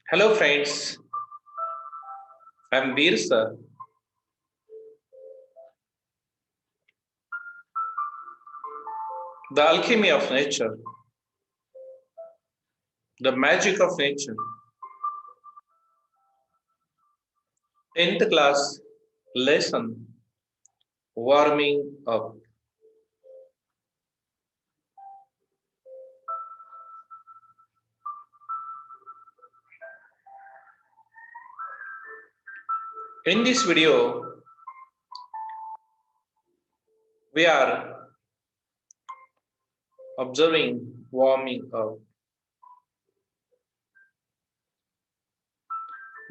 Hello friends, I'm Veer sir. The alchemy of nature, the magic of nature. 10th class lesson, warming up. In this video, we are observing warming up.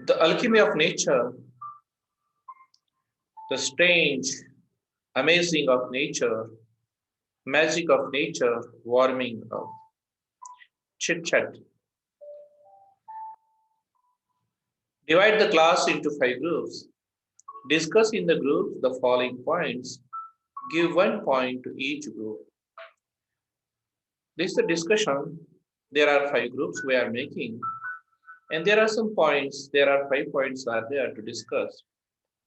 The alchemy of nature, the strange, amazing of nature, magic of nature, warming up. Chit chat. Divide the class into 5 groups. Discuss in the groups the following points. Give 1 point to each group. This is the discussion. There are 5 groups we are making, and there are some points. There are 5 points are there to discuss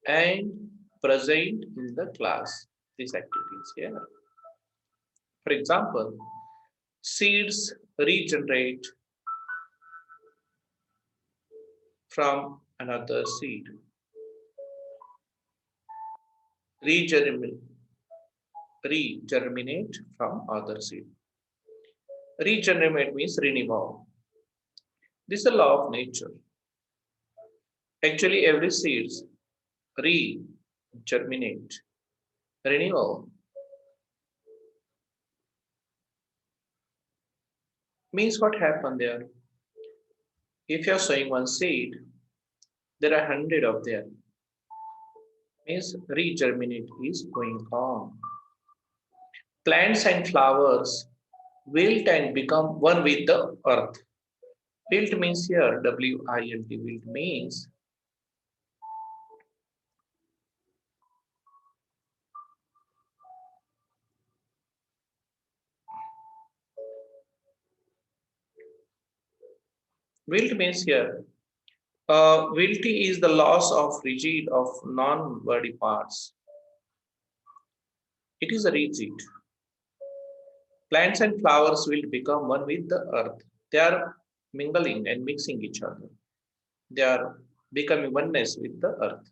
and present in the class. These activities here. For example, seeds regenerate from another seed. Regerminate, regerminate from other seed. Regenerate means renewal. This is a law of nature. Actually, every seeds regerminate, renewal means what happened there. If you're sowing one seed, there are 100 of them. Means regerminate is going on. Plants and flowers wilt and become one with the earth. Wilt means here, W-I-L-T, wilt means wilt means here, wilty is the loss of rigid of non-body parts. It is a rigid. Plants and flowers will become one with the earth. They are mingling and mixing each other. They are becoming oneness with the earth.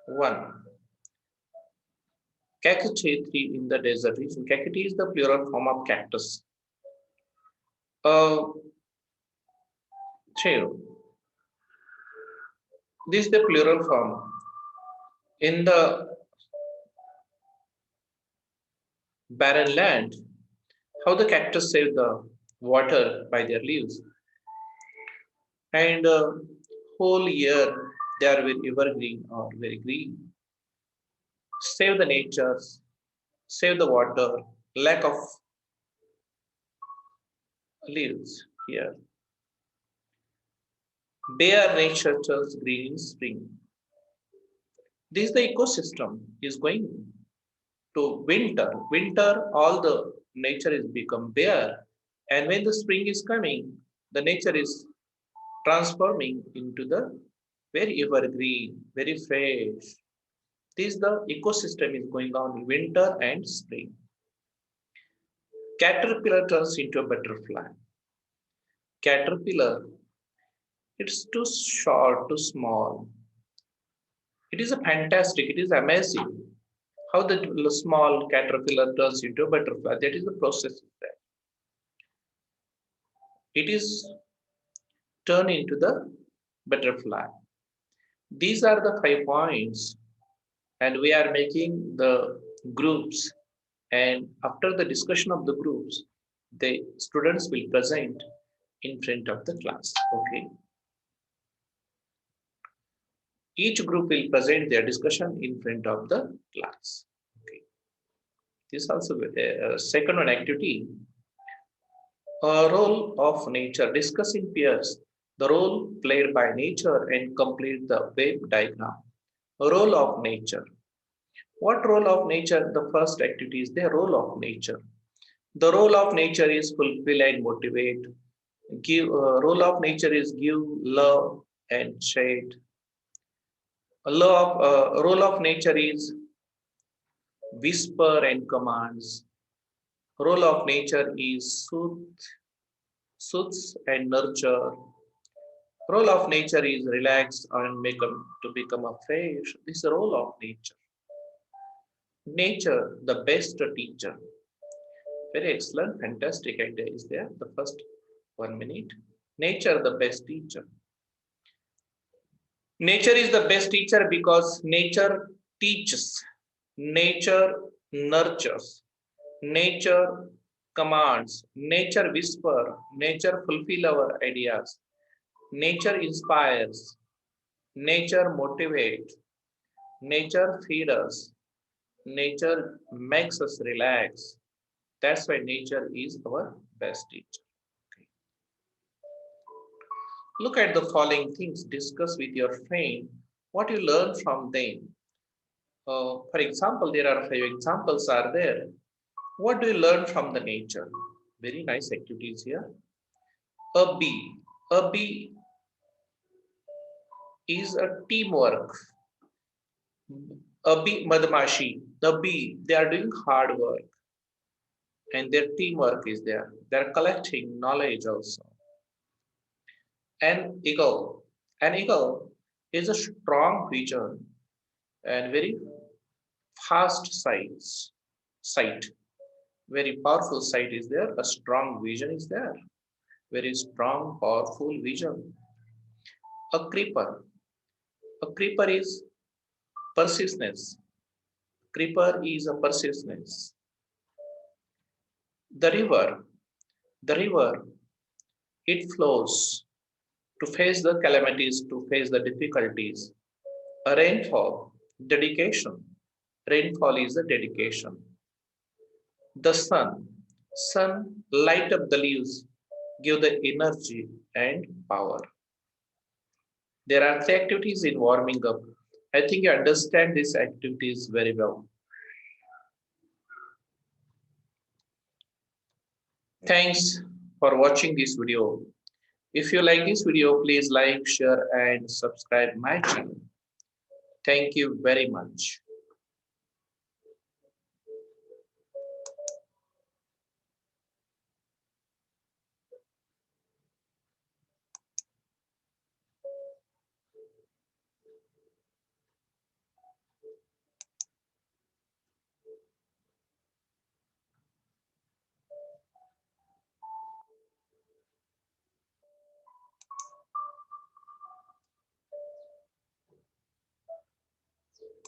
1. Cacti in the desert region. Cacti is the plural form of cactus. This is the plural form. In the barren land, how the cactus save the water by their leaves. And whole year they are very evergreen or very green. Save the nature, save the water, lack of leaves here. Bare nature turns green in spring. This the ecosystem is going to winter. Winter, all the nature is become bare. And when the spring is coming, the nature is transforming into the very evergreen, very fresh. This the ecosystem is going on in winter and spring. Caterpillar turns into a butterfly. Caterpillar, it's too short, too small. It is a fantastic, it is amazing how the small caterpillar turns into a butterfly. That is the process there. It is turned into the butterfly. These are the 5 points, and we are making the groups. And after the discussion of the groups, the students will present in front of the class. Okay. Each group will present their discussion in front of the class. Okay. This also second one activity. A role of nature. Discuss in pairs the role played by nature and complete the wave diagram. A role of nature. What role of nature? The first activity is the role of nature. The role of nature is fulfill and motivate. Role of nature is give, love, and shade. Role of nature is whisper and commands. Role of nature is soothes and nurture. Role of nature is relax and become a fresh. This is the role of nature. Nature, the best teacher. Very excellent, fantastic idea is there. The first 1 minute. Nature, the best teacher. Nature is the best teacher because nature teaches, nature nurtures, nature commands, nature whisper, nature fulfill our ideas, nature inspires, nature motivates, nature feeds us, nature makes us relax. That's why nature is our best teacher. Okay. Look at the following things, discuss with your friend what you learn from them. For example, there are 5 examples are there. What do you learn from the nature? Very nice activities here. A bee. A bee is a teamwork. A bee, madmashi, the bee, they are doing hard work and their teamwork is there. They are collecting knowledge also. An eagle is a strong vision and very fast sight. Very powerful sight is there. A strong vision is there. Very strong, powerful vision. A creeper. A creeper is persistence. Creeper is a persistence. The river. The river, it flows to face the calamities, to face the difficulties. A rainfall, dedication. Rainfall is a dedication. The sun light up the leaves, give the energy and power. There are 3 activities in warming up. I think you understand these activities very well. Thanks for watching this video. If you like this video, please like, share and subscribe my channel. Thank you very much.